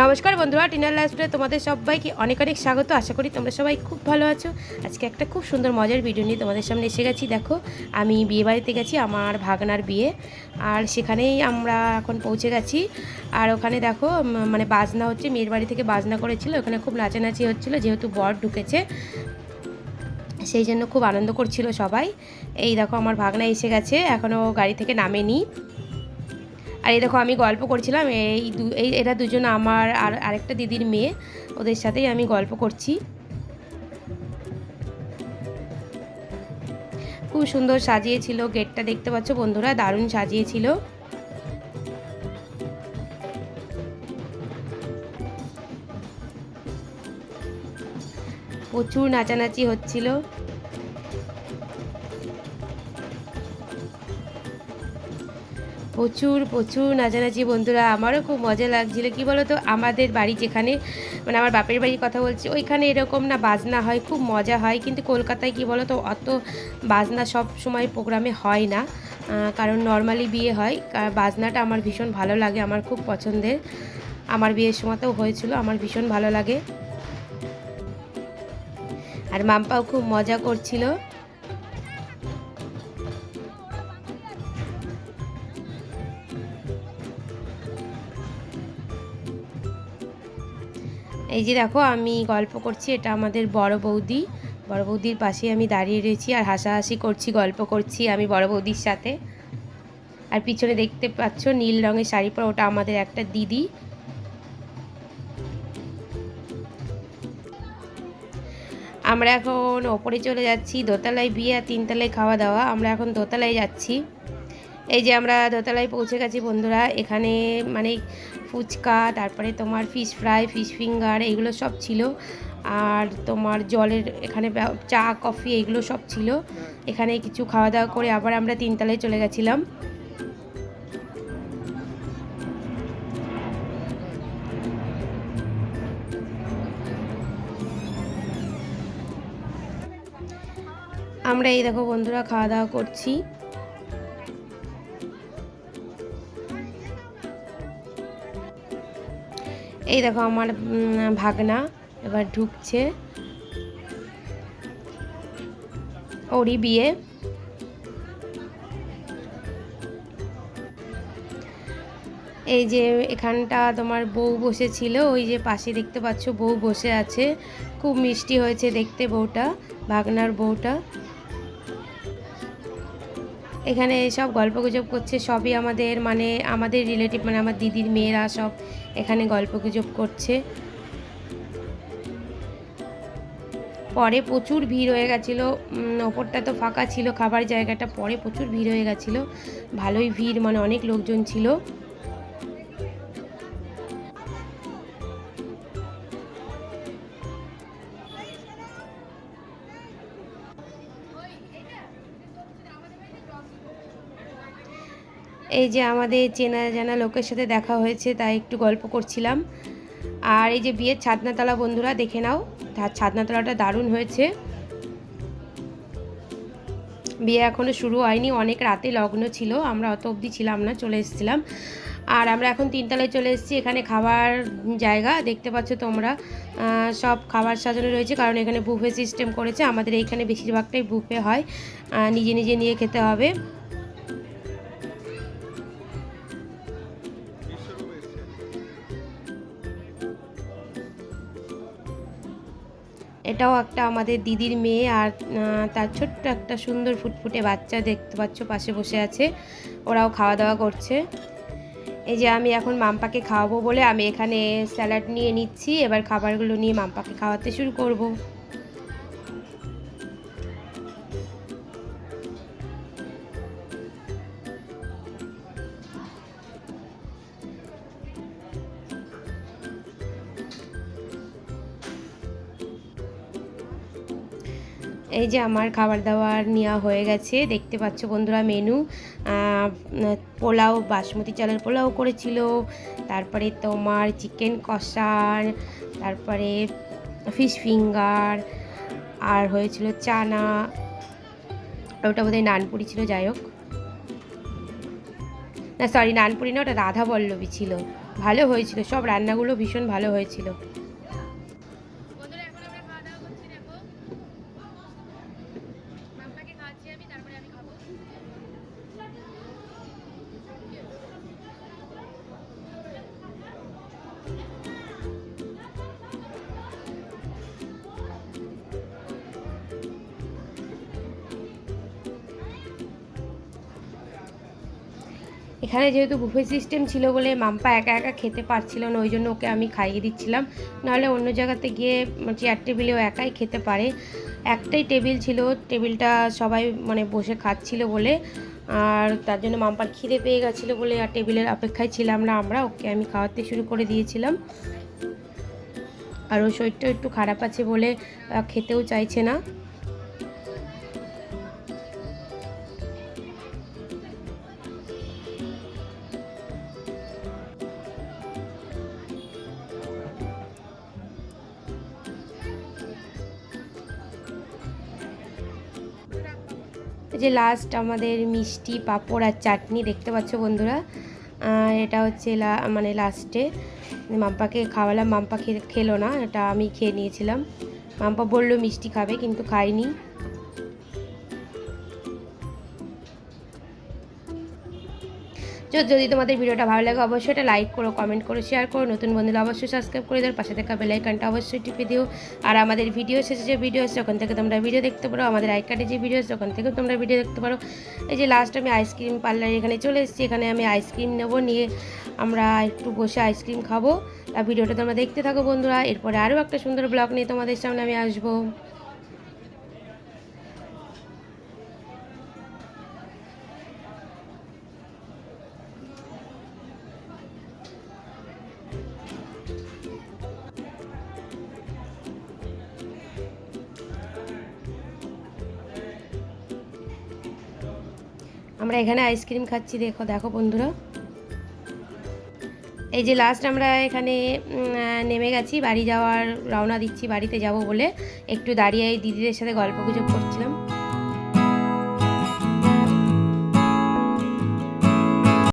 নমস্কার বন্ধুরা, টিনার লাইফস্টাইলে তোমাদের সবাইকে অনেক অনেক স্বাগত। আশা করি তোমরা সবাই খুব ভালো আছো। আজকে একটা খুব সুন্দর মজার ভিডিও নিয়ে তোমাদের সামনে এসে গেছি। দেখো, আমি বিয়ে বাড়িতে গেছি, আমার ভাগনার বিয়ে, আর সেখানেই আমরা এখন পৌঁছে গেছি। আর ওখানে দেখো মানে বাজনা হচ্ছে, মেয়ের বাড়ি থেকে বাজনা করেছিল, ওখানে খুব নাচানাচি হচ্ছিল, যেহেতু বর ঢুকেছে সেই জন্য খুব আনন্দ করছিল সবাই। এই দেখো আমার ভাগনা এসে গেছে, এখনও গাড়ি থেকে নামেনি। আর এই দেখো আমি গল্প করছিলাম, এরা দুজন আমার আর আরেকটা দিদির মেয়ে, ওদের সাথেই আমি গল্প করছি। খুব সুন্দর সাজিয়েছিল, গেটটা দেখতে পাচ্ছ বন্ধুরা, দারুণ সাজিয়েছিল। প্রচুর নাচানাচি হচ্ছিল। প্রচুর প্রচুর নাচানাচি বন্ধুরা, আমারও খুব মজা লাগছিল। কি বলো তো, আমাদের বাড়ি যেখানে, মানে আমার বাপের বাড়ির কথা বলছি, ওইখানে এরকম না বাজনা হয়, খুব মজা হয়। কিন্তু কলকাতায় কি বলো তো, অত বাজনা সব সময় প্রোগ্রামে হয় না, কারণ নর্মালি বিয়ে হয়। বাজনাটা আমার ভীষণ ভালো লাগে, আমার খুব পছন্দের। আমার বিয়ের সময়তেও হয়েছিল, আমার ভীষণ ভালো লাগে। আর মাম্পাও খুব মজা করছিল। এই যে দেখো আমি গল্প করছি, এটা আমাদের বড় বৌদি, বড় বৌদির পাশে আমি দাঁড়িয়ে রয়েছি আর হাসাহাসি করছি, গল্প করছি আমি বড় বৌদির সাথে। আর পিছনে দেখতে পাচ্ছ নীল রঙের শাড়ি পরা, ওটা আমাদের একটা দিদি। আমরা এখন ওপরে চলে যাচ্ছি, দোতলায় বিয়ে আর তিনতলায় খাওয়া দাওয়া। আমরা এখন দোতলায় যাচ্ছি। এই যে আমরা দোতলায় পৌঁছে গেছি বন্ধুরা। এখানে মানে ফুচকা, তারপরে তোমার ফিশ ফ্রাই, ফিশ ফিঙ্গার, এইগুলো সব ছিল। আর তোমার জলের এখানে চা কফি এইগুলো সব ছিল। এখানে কিছু খাওয়া দাওয়া করে আবার আমরা তিনতলায় চলে গেছিলাম। আমরা এই দেখো বন্ধুরা খাওয়া দাওয়া করছি। এই দেখো আমার ভাগনা এবার ঢুকছে, ওরই বিয়ে। এই যে এখানটা তোমার বউ বসেছিল, ওই যে পাশে দেখতে পাচ্ছ বউ বসে আছে, খুব মিষ্টি হয়েছে দেখতে বউটা, ভাগনার বউটা। এখানে সব গল্পগুজব করছে, সবই আমাদের মানে আমাদের রিলেটিভ, মানে আমার দিদির মেয়েরা সব এখানে গল্পগুজব করছে। পরে প্রচুর ভিড় হয়ে গেছিলো, ওপরটা তো ফাঁকা ছিল খাবার জায়গাটা, পরে প্রচুর ভিড় হয়ে গেছিলো, ভালোই ভিড়, মানে অনেক লোকজন ছিল। এই যে আমাদের চেনা জানা লোকের সাথে দেখা হয়েছে, তাই একটু গল্প করছিলাম। আর এই যে বিয়ের ছাদনাতলা বন্ধুরা দেখে নাও, ছাদনাতলাটা দারুণ হয়েছে। বিয়ে এখনও শুরু হয়নি, অনেক রাতে লগ্ন ছিল, আমরা অত অবধি ছিলাম না, চলে এসেছিলাম। আর আমরা এখন তিনতলায় চলে এসেছি, এখানে খাবার জায়গা দেখতে পাচ্ছ তোমরা, সব খাবার সাজানো রয়েছে, কারণ এখানে বুফে সিস্টেম করেছে। আমাদের এইখানে বেশিরভাগটাই বুফে হয়, নিজে নিজে নিয়ে খেতে হবে। এটাও একটা আমাদের দিদির মেয়ে, আর তার ছোট্ট একটা সুন্দর ফুটফুটে বাচ্চা দেখতে পাচ্ছ পাশে বসে আছে, ওরাও খাওয়া দাওয়া করছে। এই যে আমি এখন মাম্পাকে খাওয়াবো বলে আমি এখানে স্যালাড নিয়ে নিচ্ছি, এবার খাবারগুলো নিয়ে মাম্পাকে খাওয়াতে শুরু করব। এই যে আমার খাবার দাবার নেওয়া হয়ে গেছে, দেখতে পাচ্ছ বন্ধুরা মেনু। পোলাও, বাসমতি চালের পোলাও করেছিল, তারপরে তোমার চিকেন কষা, তারপরে ফিশ ফিঙ্গার, আর হয়েছিল চানা, ওটা বোধহয় নানপুরি ছিল, যাই হোক। না সরি, নানপুরি না, ওটা রাধা বল্লভী ছিল। ভালো হয়েছিল, সব রান্নাগুলো ভীষণ ভালো হয়েছিল। এখানে যেহেতু বুফে সিস্টেম ছিল বলে মাম্পা একা একা খেতে পারছিল না, ওই জন্য ওকে আমি খাইয়ে দিচ্ছিলাম। নাহলে অন্য জায়গাতে গিয়ে চেয়ার টেবিলেও একাই খেতে পারে। একটাই টেবিল ছিল, টেবিলটা সবাই মানে বসে খাচ্ছিল বলে, আর তার জন্য মাম্পার খিদে পেয়ে গেছিলো বলে আর টেবিলের অপেক্ষায় ছিলাম না আমরা, ওকে আমি খাওয়াতে শুরু করে দিয়েছিলাম। আর ওর শরীরটা একটু খারাপ আছে বলে খেতেও চাইছে না। যে লাস্ট আমাদের মিষ্টি পাঁপড় আর চাটনি দেখতে পাচ্ছ বন্ধুরা, এটা হচ্ছে মানে লাস্টে মাম্পাকে খাওয়ালাম। মাম্পা খেলো না, এটা আমি খেয়ে নিয়েছিলাম। মাম্পা বললো মিষ্টি খাবে কিন্তু খাইনি। যদি তোমাদের ভিডিওটা ভালো লাগে অবশ্যই এটা লাইক করো, কমেন্ট করো, শেয়ার করো। নতুন বন্ধুরা অবশ্যই সাবস্ক্রাইব করে দেওয়ার পাশে থাকা বেল আইকনটা অবশ্যই টিপে দিও। আর আমাদের ভিডিও শেষে যে ভিডিও আছে ওখান থেকে তোমরা ভিডিও দেখতে পারো, আমাদের আই কার্ডে যে ভিডিও আছে ওখান থেকেও তোমরা ভিডিও দেখতে পারো। এই যে লাস্ট আমি আইসক্রিম পার্লার এখানে চলে এসেছি, এখানে আমি আইসক্রিম নেবো, নিয়ে আমরা একটু বসে আইসক্রিম খাবো। আর ভিডিওটা তোমরা দেখতে থাকো বন্ধুরা, এরপরে আরও একটা সুন্দর ব্লগ নিয়ে তোমাদের সামনে আমি আসবো। আমরা এখানে আইসক্রিম খাচ্ছি, দেখো দেখো বন্ধুরা। এই যে লাস্ট আমরা এখানে নেমে গেছি, বাড়ি যাওয়ার রওনা দিচ্ছি, বাড়িতে যাব বলে একটু দাঁড়িয়ে দিদিদের সাথে গল্প গুজব করছিলাম।